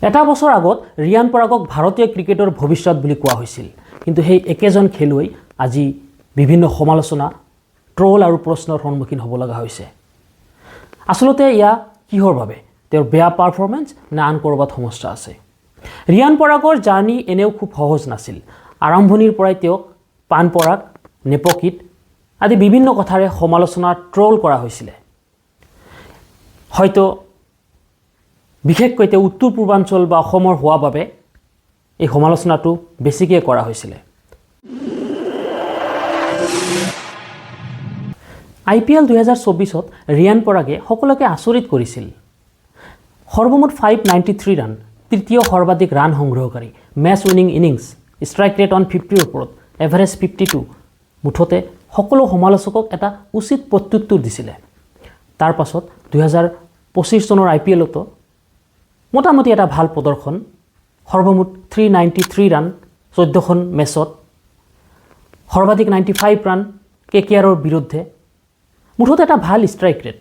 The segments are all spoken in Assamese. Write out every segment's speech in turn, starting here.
এটা বছৰ আগত ৰিয়ান পৰাগক ভাৰতীয় ক্ৰিকেটৰ ভৱিষ্যত বুলি কোৱা হৈছিল, কিন্তু সেই একেজন খেলুৱৈ আজি বিভিন্ন সমালোচনা, ট্ৰল আৰু প্ৰশ্নৰ সন্মুখীন হ'ব লগা হৈছে। আচলতে ইয়া কিহৰ বাবে? তেওঁৰ বেয়া পাৰফৰ্মেন্স না আন ক'ৰবাত সমস্যা আছে? ৰিয়ান পৰাগৰ জাৰ্নি এনেও খুব সহজ নাছিল। আৰম্ভণিৰ পৰাই তেওঁক পান পৰাগ, নেপকিট আদি বিভিন্ন কথাৰে সমালোচনা, ট্ৰল কৰা হৈছিলে। হয়তো বিশেষকৈ তেওঁ উত্তৰ পূৰ্বাঞ্চল বা অসমৰ হোৱা বাবে এই সমালোচনাটো বেছিকৈ কৰা হৈছিলে। IPL 2024ত ৰিয়ান পৰাগে সকলোকে আচৰিত কৰিছিল। সৰ্বমুঠ 593 ৰান, তৃতীয় সৰ্বাধিক ৰান সংগ্ৰহকাৰী, match winning innings, strike rate 150ৰ ওপৰত, এভাৰেজ 52, মুঠতে সকলো সমালোচকক এটা উচিত প্ৰত্যুত্তৰ দিছিলে। তাৰ পাছত 2025 চনৰ IPLতো মোটামুটি এটা ভাল প্ৰদৰ্শন, সৰ্বমুঠ 393 ৰান 14খন মেচত, সৰ্বাধিক 95 ৰান KKRৰ বিৰুদ্ধে, মুঠতে এটা ভাল ষ্ট্ৰাইক ৰেট,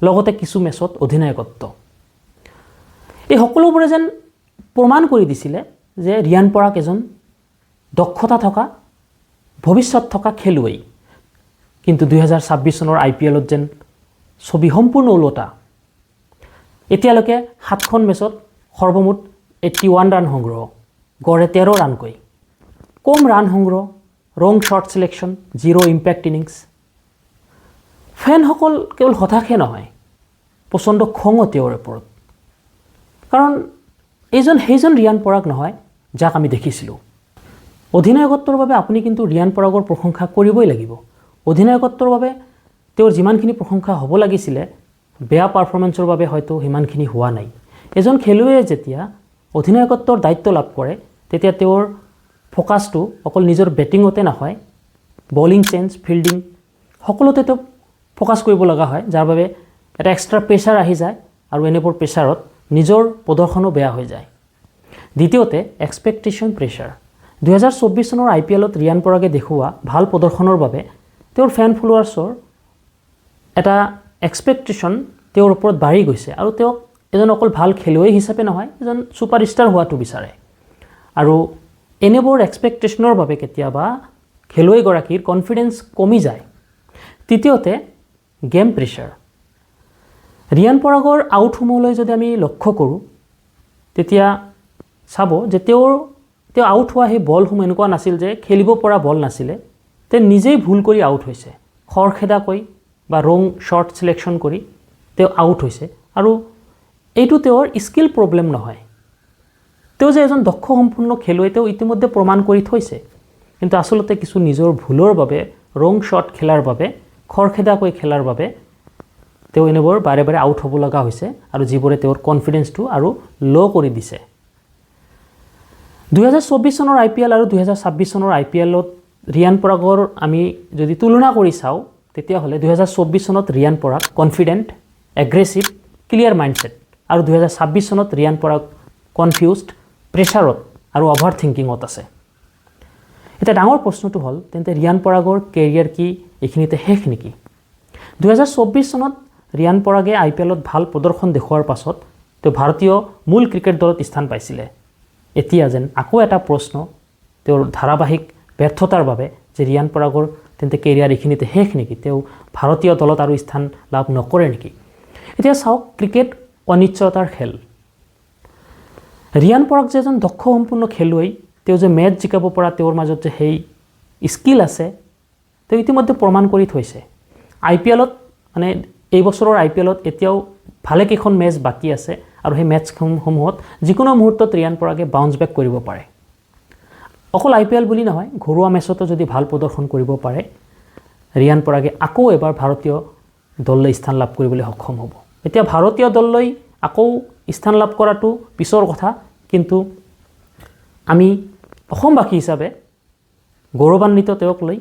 লগতে কিছু মেচত অধিনায়কত্ব। এই সকলোবোৰে যেন প্ৰমাণ কৰি দিছিলে যে ৰিয়ান পৰাগ এজন দক্ষতা থকা, ভৱিষ্যত থকা খেলুৱৈ। কিন্তু 2026 চনৰ IPLত যেন ছবি সম্পূৰ্ণ ওলোটা। এতিয়ালৈকে 7খন মেচত সৰ্বমুঠ 81 ৰান সংগ্ৰহ, গড়ে 13 ৰানকৈ, কম ৰান সংগ্ৰহ, ৰং শ্বৰ্ট ছিলেকশ্যন, 0 ইম্পেক্ট ইনিংছ। ফেনসকল কেৱল হতাশে নহয়, প্ৰচণ্ড খঙো তেওঁৰ ওপৰত। কাৰণ সেইজন ৰিয়ান পৰাগ নহয় যাক আমি দেখিছিলোঁ। অধিনায়কত্বৰ বাবে আপুনি কিন্তু ৰিয়ান পৰাগৰ প্ৰশংসা কৰিবই লাগিব। অধিনায়কত্বৰ বাবে তেওঁৰ যিমানখিনি প্ৰশংসা হ'ব লাগিছিলে, বেয়া পাৰফৰ্মেন্সৰ বাবে হয়তো সিমানখিনি হোৱা নাই। এজন খেলুৱৈয়ে যেতিয়া অধিনায়কত্বৰ দায়িত্ব লাভ কৰে, তেতিয়া তেওঁৰ ফ'কাছটো অকল নিজৰ বেটিঙতে নহয়, বলিং চেঞ্জ, ফিল্ডিং সকলোতে তেওঁ ফ'কাছ কৰিব লগা হয়, যাৰ বাবে এটা এক্সট্ৰা প্ৰেছাৰ আহি যায় আৰু এনেবোৰ প্ৰেছাৰত নিজৰ প্ৰদৰ্শনো বেয়া হৈ যায়। দ্বিতীয়তে এক্সপেক্টেশ্যন প্ৰেছাৰ। 2024 চনৰ IPLত ৰিয়ান পৰাগে দেখুওৱা ভাল প্ৰদৰ্শনৰ বাবে তেওঁৰ ফেন ফলোৱাৰ্ছৰ এটা এক্সপেক্টেশ্যন তেওঁৰ ওপৰত বাঢ়ি গৈছে আৰু তেওঁক এজন অকল ভাল খেলুৱৈ হিচাপে নহয়, এজন ছুপাৰষ্টাৰ হোৱাটো বিচাৰে। আৰু এনেবোৰ এক্সপেক্টেশ্যনৰ বাবে কেতিয়াবা খেলুৱৈগৰাকীৰ কনফিডেন্স কমি যায়। তৃতীয়তে গেম প্ৰেছাৰ। ৰিয়ান পৰাগৰ আউটসমূহলৈ যদি আমি লক্ষ্য কৰোঁ, তেতিয়া চাব যে তেওঁ আউট হোৱা সেই বলসমূহ এনেকুৱা নাছিল যে খেলিব পৰা বল নাছিলে, তেওঁ নিজেই ভুল কৰি আউট হৈছে, খৰখেদাকৈ বা ৰং শ্বৰ্ট ছিলেকশ্যন কৰি তেওঁ আউট হৈছে। আৰু এইটো তেওঁৰ স্কিল প্ৰব্লেম নহয়, তেওঁ যে এজন দক্ষ সম্পূৰ্ণ খেলুৱৈ তেওঁ ইতিমধ্যে প্ৰমাণ কৰি থৈছে। কিন্তু আচলতে কিছু নিজৰ ভুলৰ বাবে, ৰং শ্বট খেলাৰ বাবে, খৰখেদাকৈ খেলাৰ বাবে তেওঁ এনেবোৰ বাৰে বাৰে আউট হ'ব লগা হৈছে আৰু যিবোৰে তেওঁৰ কনফিডেন্সটো আৰু ল' কৰি দিছে। 2024 চনৰ IPL আৰু 2026 চনৰ IPLত ৰিয়ান পৰাগৰ আমি যদি তুলনা কৰি চাওঁ, তেতিয়াহ'লে 2024 চনত Riyan Parag confident, aggressive, clear mindset, আৰু 2026 চনত ৰিয়ান পৰাগ কনফিউজড, প্ৰেছাৰত আৰু অভাৰ থিংকিঙত আছে। এতিয়া ডাঙৰ প্ৰশ্নটো হ'ল, তেন্তে ৰিয়ান পৰাগৰ কেৰিয়াৰ কি এইখিনিতে শেষ নেকি? 2024 চনত ৰিয়ান পৰাগে IPLত ভাল প্ৰদৰ্শন দেখুওৱাৰ পাছত তেওঁ ভাৰতীয় মূল ক্ৰিকেট দলত স্থান পাইছিলে। এতিয়া যেন আকৌ এটা প্ৰশ্ন তেওঁৰ ধাৰাবাহিক ব্যৰ্থতাৰ বাবে যে ৰিয়ান পৰাগৰ তেন্তে কেৰিয়াৰ এইখিনিতে শেষ নেকি? তেওঁ ভাৰতীয় দলত আৰু স্থান লাভ নকৰে নেকি? এতিয়া চাওক, ক্ৰিকেট অনিশ্চয়তাৰ খেল। ৰিয়ান পৰাগ যে এজন দক্ষ সম্পূৰ্ণ খেলুৱৈ, তেওঁ যে মেচ জিকাব পৰা তেওঁৰ মাজত যে সেই স্কিল আছে, তেওঁ ইতিমধ্যে প্ৰমাণ কৰি থৈছে। IPLত মানে এই বছৰৰ IPLত এতিয়াও ভালেকেইখন মেচ বাকী আছে আৰু সেই মেচসমূহত যিকোনো মুহূৰ্তত ৰিয়ান পৰাগে বাউন্স বেক কৰিব পাৰে। অকল IPL বুলি নহয়, ঘৰুৱা মেচতো যদি ভাল প্ৰদৰ্শন কৰিব পাৰে, ৰিয়ান পৰাগে আকৌ এবাৰ ভাৰতীয় দললৈ স্থান লাভ কৰিবলৈ সক্ষম হ'ব। এতিয়া ভাৰতীয় দললৈ আকৌ স্থান লাভ কৰাটো পিছৰ কথা, কিন্তু আমি অসমবাসী হিচাপে গৌৰৱান্বিত তেওঁক লৈ,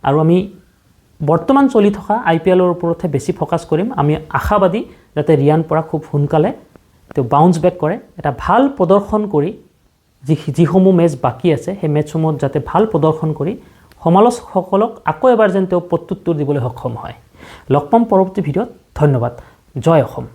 আৰু আমি বৰ্তমান চলি থকা IPLৰ ওপৰতহে বেছি ফ'কাছ কৰিম। আমি আশাবাদী যাতে ৰিয়ান পৰাগ খুব সোনকালে তেওঁ বাউন্স বেক কৰে, এটা ভাল প্ৰদৰ্শন কৰি যিসমূহ মেচ বাকী আছে সেই মেচসমূহত যাতে ভাল প্ৰদৰ্শন কৰি সমালোচকসকলক আকৌ এবাৰ যেন তেওঁ প্ৰত্যুত্তৰ দিবলৈ সক্ষম হয়। লগ পাম পৰৱৰ্তী ভিডিঅ'ত। ধন্যবাদ। জয় অসম।